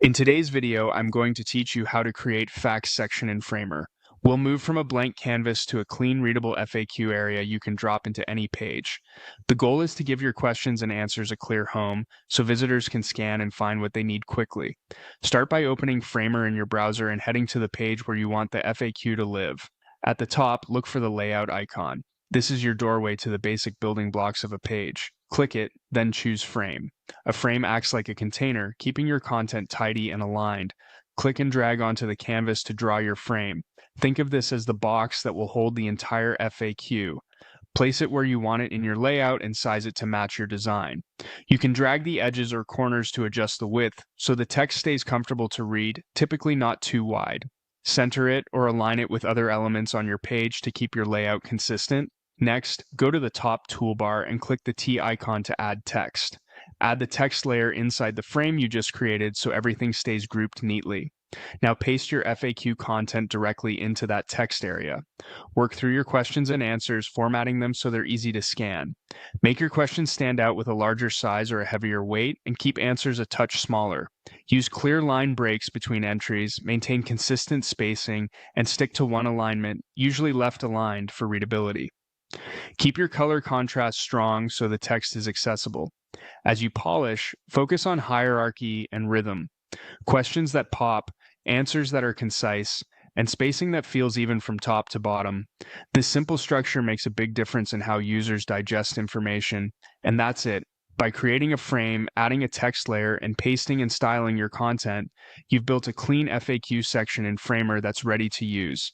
In today's video, I'm going to teach you how to create facts section in Framer. We'll move from a blank canvas to a clean readable FAQ area you can drop into any page. The goal is to give your questions and answers a clear home so visitors can scan and find what they need quickly. Start by opening Framer in your browser and heading to the page where you want the FAQ to live. At the top, look for the layout icon. This is your doorway to the basic building blocks of a page. Click it, then choose Frame. A frame acts like a container, keeping your content tidy and aligned. Click and drag onto the canvas to draw your frame. Think of this as the box that will hold the entire FAQ. Place it where you want it in your layout and size it to match your design. You can drag the edges or corners to adjust the width so the text stays comfortable to read, typically not too wide. Center it or align it with other elements on your page to keep your layout consistent. Next, go to the top toolbar and click the T icon to add text. Add the text layer inside the frame you just created so everything stays grouped neatly. Now paste your FAQ content directly into that text area. Work through your questions and answers, formatting them so they're easy to scan. Make your questions stand out with a larger size or a heavier weight, and keep answers a touch smaller. Use clear line breaks between entries, maintain consistent spacing, and stick to one alignment, usually left aligned, for readability. Keep your color contrast strong so the text is accessible. As you polish, focus on hierarchy and rhythm. Questions that pop, answers that are concise, and spacing that feels even from top to bottom. This simple structure makes a big difference in how users digest information, and that's it. By creating a frame, adding a text layer, and pasting and styling your content, you've built a clean FAQ section in Framer that's ready to use.